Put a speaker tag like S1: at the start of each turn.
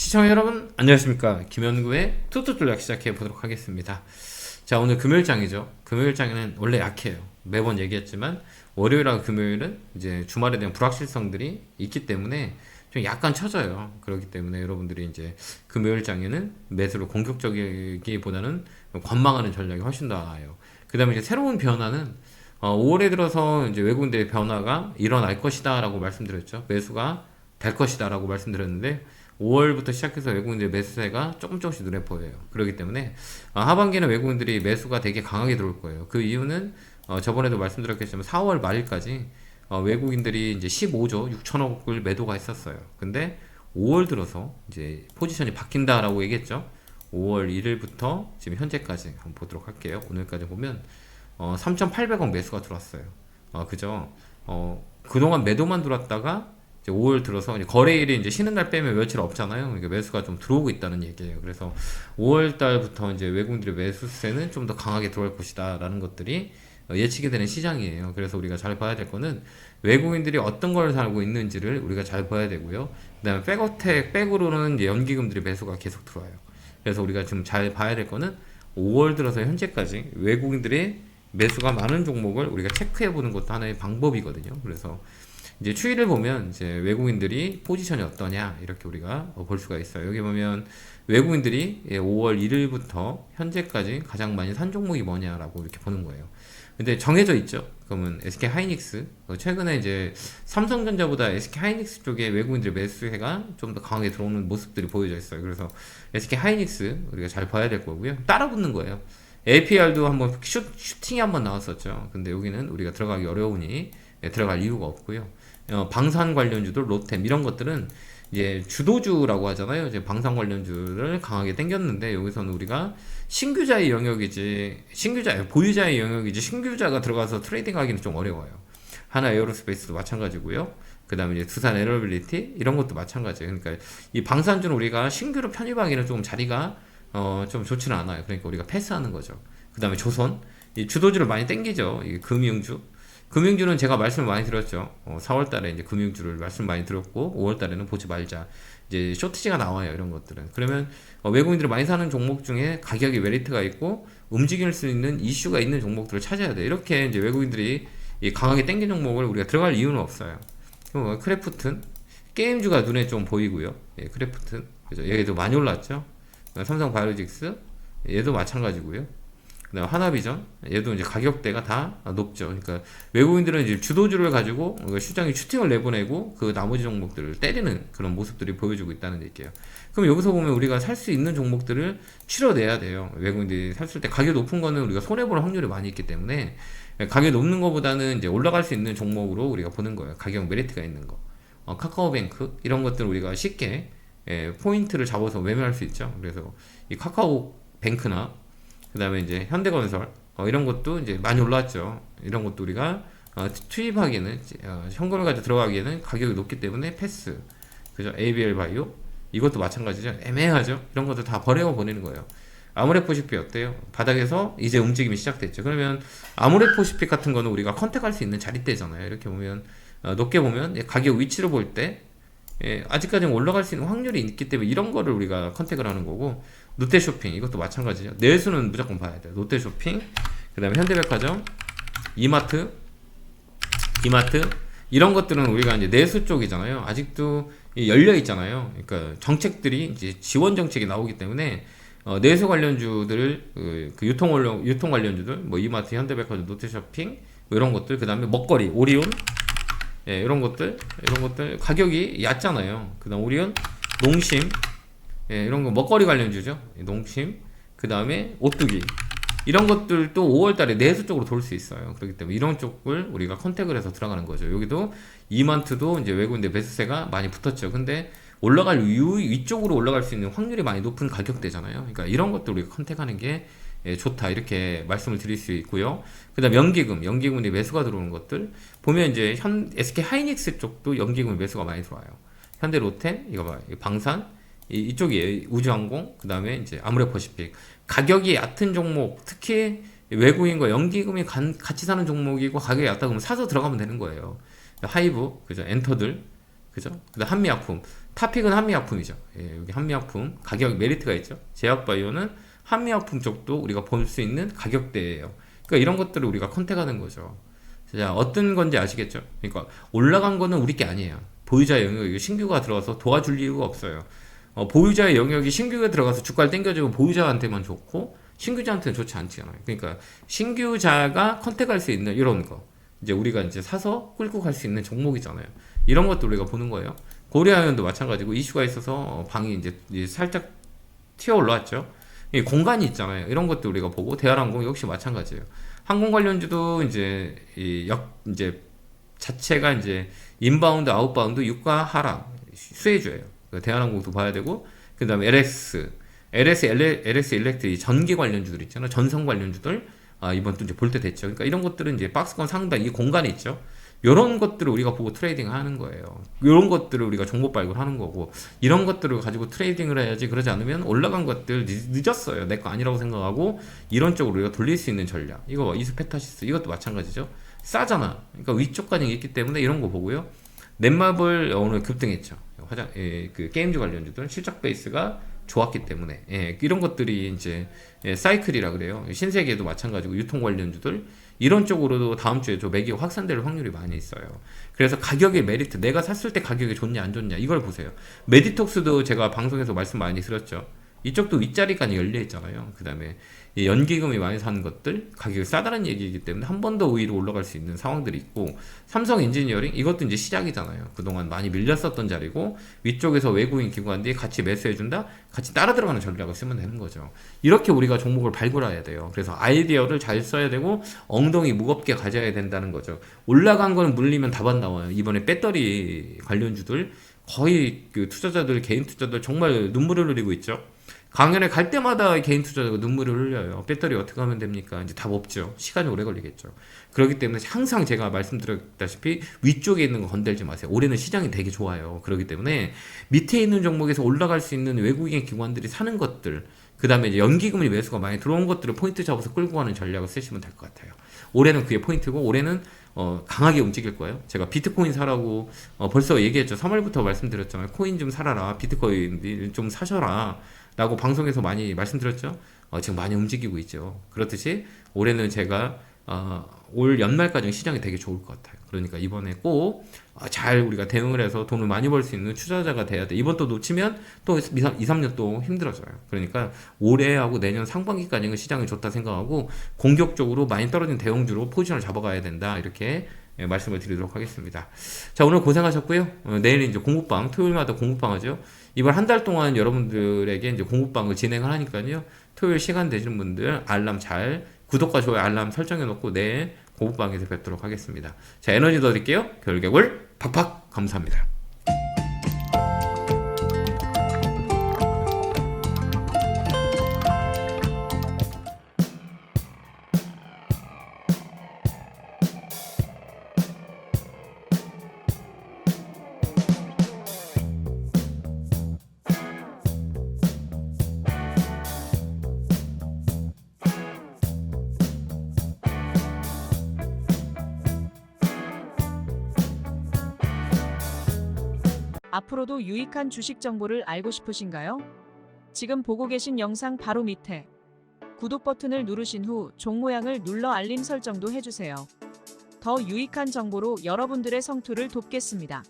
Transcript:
S1: 시청자 여러분 안녕하십니까. 김현구의 투투 전략 시작해 보도록 하겠습니다. 자, 오늘 금요일장이죠. 금요일장에는 원래 약해요. 매번 얘기했지만 월요일하고 금요일은 이제 주말에 대한 불확실성들이 있기 때문에 좀 약간 처져요. 그렇기 때문에 여러분들이 이제 금요일장에는 매수를 공격적이기보다는 관망하는 전략이 훨씬 더 나아요. 그 다음에 이제 새로운 변화는 5월에 들어서 이제 외국인들의 변화가 일어날 것이다 라고 말씀드렸죠. 매수가 될 것이다 라고 말씀드렸는데 5월부터 시작해서 외국인들의 매수세가 조금씩 눈에 보여요. 그렇기 때문에 하반기는 외국인들이 매수가 되게 강하게 들어올 거예요. 그 이유는 저번에도 말씀드렸겠지만 4월 말일까지 외국인들이 이제 15조 6천억을 매도가 했었어요. 근데 5월 들어서 이제 포지션이 바뀐다라고 얘기했죠. 5월 1일부터 지금 현재까지 한번 보도록 할게요. 오늘까지 보면 3,800억 매수가 들어왔어요. 그죠? 그동안 매도만 들어왔다가 이제 5월 들어서 이제 거래일이 이제 쉬는 날 빼면 며칠 없잖아요. 그러니까 매수가 좀 들어오고 있다는 얘기예요. 그래서 5월 달부터 이제 외국인들의 매수세는 좀 더 강하게 들어올 것이다라는 것들이 예측이 되는 시장이에요. 그래서 우리가 잘 봐야 될 거는 외국인들이 어떤 걸 살고 있는지를 우리가 잘 봐야 되고요. 그다음에 백어택 백으로는 이제 연기금들의 매수가 계속 들어와요. 그래서 우리가 지금 잘 봐야 될 거는 5월 들어서 현재까지 외국인들의 매수가 많은 종목을 우리가 체크해 보는 것도 하나의 방법이거든요. 그래서 이제 추이를 보면 이제 외국인들이 포지션이 어떠냐 이렇게 우리가 볼 수가 있어요. 여기 보면 외국인들이 5월 1일부터 현재까지 가장 많이 산 종목이 뭐냐라고 이렇게 보는 거예요. 근데 정해져 있죠. 그러면 SK 하이닉스 최근에 이제 삼성전자보다 SK 하이닉스 쪽에 외국인들의 매수세가 좀 더 강하게 들어오는 모습들이 보여져 있어요. 그래서 SK 하이닉스 우리가 잘 봐야 될 거고요. 따라 붙는 거예요. APR도 한번 슈팅이 한번 나왔었죠. 근데 여기는 우리가 들어가기 어려우니 들어갈 이유가 없고요. 방산 관련주들, 로템 이런 것들은 이제 주도주라고 하잖아요. 이제 방산 관련주를 강하게 당겼는데 여기서는 우리가 신규자의 영역이지, 보유자의 영역이지 신규자가 들어가서 트레이딩하기는 좀 어려워요. 하나 에어로스페이스도 마찬가지고요. 그 다음에 이제 두산 에너빌리티 이런 것도 마찬가지예요. 그러니까 이 방산주는 우리가 신규로 편입하기는 좀 자리가 좀 좋지는 않아요. 그러니까 우리가 패스하는 거죠. 그 다음에 조선 이 주도주를 많이 당기죠. 이 금융주. 금융주는 제가 말씀을 많이 드렸죠. 4월 달에 이제 금융주를 말씀 많이 드렸고 5월 달에는 보지 말자. 이제 쇼트지가 나와요. 이런 것들은. 그러면 외국인들이 많이 사는 종목 중에 가격이 메리트가 있고 움직일 수 있는 이슈가 있는 종목들을 찾아야 돼. 이렇게 이제 외국인들이 이 강하게 땡긴 종목을 우리가 들어갈 이유는 없어요. 크래프튼 게임주가 눈에 좀 보이고요. 예, 크래프튼 그죠? 얘도 많이 올랐죠. 삼성 바이오로직스 얘도 마찬가지고요. 그다음에 하나비전 얘도 이제 가격대가 다 높죠. 그러니까 외국인들은 이제 주도주를 가지고 시장이 슈팅을 내보내고 그 나머지 종목들을 때리는 그런 모습들이 보여주고 있다는 얘기예요. 그럼 여기서 보면 우리가 살 수 있는 종목들을 추려내야 돼요. 외국인들이 샀을 때 가격 높은 거는 우리가 손해볼 확률이 많이 있기 때문에 가격 높는 것보다는 이제 올라갈 수 있는 종목으로 우리가 보는 거예요. 가격 메리트가 있는 거. 카카오뱅크 이런 것들 우리가 쉽게 포인트를 잡아서 매매할 수 있죠. 그래서 이 카카오뱅크나 그 다음에 이제 현대건설 이런 것도 이제 많이 올라왔죠. 이런 것도 우리가 투입하기에는 현금을 가지고 들어가기에는 가격이 높기 때문에 패스. 그죠? ABL 바이오 이것도 마찬가지죠. 애매하죠. 이런 것도 다 버리고 보내는 거예요. 아모레포시픽 어때요? 바닥에서 이제 움직임이 시작됐죠. 그러면 아모레포시픽 같은 거는 우리가 컨택할 수 있는 자리대잖아요. 이렇게 보면 높게 보면 가격 위치로 볼 때 아직까지는 올라갈 수 있는 확률이 있기 때문에 이런 거를 우리가 컨택을 하는 거고 롯데쇼핑 이것도 마찬가지죠. 내수는 무조건 봐야 돼요. 롯데쇼핑 그 다음에 현대백화점 이마트 이런 것들은 우리가 이제 내수 쪽이잖아요. 아직도 열려 있잖아요. 그러니까 정책들이 이제 지원 정책이 나오기 때문에 내수 관련주들 그 유통 관련주들 뭐 이마트 현대백화점 롯데쇼핑 뭐 이런 것들 그 다음에 먹거리 오리온 이런 것들 가격이 얕잖아요. 그 다음 오리온 농심 이런 거 먹거리 관련주죠. 농심 그 다음에 오뚜기 이런 것들도 5월달에 내수 쪽으로 돌 수 있어요. 그렇기 때문에 이런 쪽을 우리가 컨택을 해서 들어가는 거죠. 여기도 이만트도 이제 외국인들 매수세가 많이 붙었죠. 근데 올라갈 위쪽으로 올라갈 수 있는 확률이 많이 높은 가격대잖아요. 그러니까 이런 것들 우리가 컨택하는 게 좋다 이렇게 말씀을 드릴 수 있고요. 그다음 연기금이 매수가 들어오는 것들 보면 이제 SK 하이닉스 쪽도 연기금이 매수가 많이 들어와요. 현대로템 이거 봐 방산 이쪽이에요. 우주항공 그 다음에 이제 아모레퍼시픽 가격이 얕은 종목 특히 외국인과 연기금이 같이 사는 종목이고 가격이 얕다 그러면 사서 들어가면 되는 거예요. 하이브 그죠 엔터들 그죠? 그다음 한미약품 타픽은 한미약품이죠. 예, 여기 한미약품 가격 메리트가 있죠. 제약바이오는 한미약품 쪽도 우리가 볼 수 있는 가격대예요. 그러니까 이런 것들을 우리가 컨택하는 거죠. 자, 어떤 건지 아시겠죠? 그러니까 올라간 거는 우리 게 아니에요. 보유자의 영역이 신규가 들어가서 도와줄 이유가 없어요. 보유자의 영역이 신규가 들어가서 주가를 땡겨주고 보유자한테만 좋고 신규자한테는 좋지 않잖아요. 그러니까 신규자가 컨택할 수 있는 이런 거 이제 우리가 이제 사서 끌고 갈 수 있는 종목이잖아요. 이런 것도 우리가 보는 거예요. 고려아연도 마찬가지고 이슈가 있어서 방이 이제 살짝 튀어 올라왔죠. 이 공간이 있잖아요. 이런 것도 우리가 보고 대한항공 역시 마찬가지예요. 항공 관련주도 이제 자체가 이제 인바운드, 아웃바운드 유가 하락 수혜주예요. 대한항공도 봐야 되고 그다음에 LS 일렉트릭 전기 관련주들 있잖아요. 전선 관련주들 이번 또 이제 볼 때 됐죠. 그러니까 이런 것들은 이제 박스권 상단 이 공간이 있죠. 이런 것들을 우리가 보고 트레이딩 하는 거예요. 이런 것들을 우리가 정보 발굴하는 거고 이런 것들을 가지고 트레이딩을 해야지. 그러지 않으면 올라간 것들 늦었어요. 내 거 아니라고 생각하고 이런 쪽으로 우리가 돌릴 수 있는 전략. 이거 이스페타시스 이것도 마찬가지죠. 싸잖아. 그러니까 위쪽 가능이 있기 때문에 이런 거 보고요. 넷마블 오늘 급등했죠. 그 게임즈 관련주들 실적 베이스가 좋았기 때문에 이런 것들이 이제 사이클이라 그래요. 신세계도 마찬가지고 유통 관련주들 이런 쪽으로도 다음 주에 좀 매기가 확산될 확률이 많이 있어요. 그래서 가격의 메리트, 내가 샀을 때 가격이 좋냐 안 좋냐 이걸 보세요. 메디톡스도 제가 방송에서 말씀 많이 드렸죠. 이쪽도 윗자리가 열려 있잖아요. 그 다음에 연기금이 많이 사는 것들 가격이 싸다는 얘기이기 때문에 한 번 더 위로 올라갈 수 있는 상황들이 있고, 삼성 엔지니어링 이것도 이제 시작이잖아요. 그동안 많이 밀렸었던 자리고 위쪽에서 외국인 기관들이 같이 매수해준다, 같이 따라 들어가는 전략을 쓰면 되는 거죠. 이렇게 우리가 종목을 발굴해야 돼요. 그래서 아이디어를 잘 써야 되고 엉덩이 무겁게 가져야 된다는 거죠. 올라간 거는 물리면 답안 나와요. 이번에 배터리 관련주들 거의 그 투자자들, 개인 투자자들 정말 눈물을 흘리고 있죠. 강연에 갈 때마다 개인 투자자가 눈물을 흘려요. 배터리 어떻게 하면 됩니까? 이제 답 없죠. 시간이 오래 걸리겠죠. 그렇기 때문에 항상 제가 말씀드렸다시피 위쪽에 있는 거 건들지 마세요. 올해는 시장이 되게 좋아요. 그렇기 때문에 밑에 있는 종목에서 올라갈 수 있는 외국인 기관들이 사는 것들, 그 다음에 이제 연기금리 매수가 많이 들어온 것들을 포인트 잡아서 끌고 가는 전략을 쓰시면 될 것 같아요. 올해는 그게 포인트고, 올해는 강하게 움직일 거예요. 제가 비트코인 사라고 벌써 얘기했죠. 3월부터 말씀드렸잖아요. 코인 좀 사라라, 비트코인 좀 사셔라 라고 방송에서 많이 말씀드렸죠. 지금 많이 움직이고 있죠. 그렇듯이 올해는 제가 올 연말까지 시장이 되게 좋을 것 같아요. 그러니까 이번에 꼭 잘 우리가 대응을 해서 돈을 많이 벌 수 있는 투자자가 돼야 돼. 이번 또 놓치면 또 2, 3년 또 힘들어져요. 그러니까 올해하고 내년 상반기까지는 시장이 좋다 생각하고 공격적으로 많이 떨어진 대형주로 포지션을 잡아가야 된다. 이렇게 말씀을 드리도록 하겠습니다. 자, 오늘 고생하셨고요. 내일은 이제 공부방, 토요일마다 공부방 하죠. 이번 한 달 동안 여러분들에게 이제 공부방을 진행을 하니까요. 토요일 시간 되시는 분들 알람 잘, 구독과 좋아요 알람 설정해 놓고 내일 공부방에서 뵙도록 하겠습니다. 자, 에너지 더 드릴게요. 결개골 팍팍. 감사합니다.
S2: 앞으로도 유익한 주식 정보를 알고 싶으신가요? 지금 보고 계신 영상 바로 밑에 구독 버튼을 누르신 후 종 모양을 눌러 알림 설정도 해주세요. 더 유익한 정보로 여러분들의 성투를 돕겠습니다.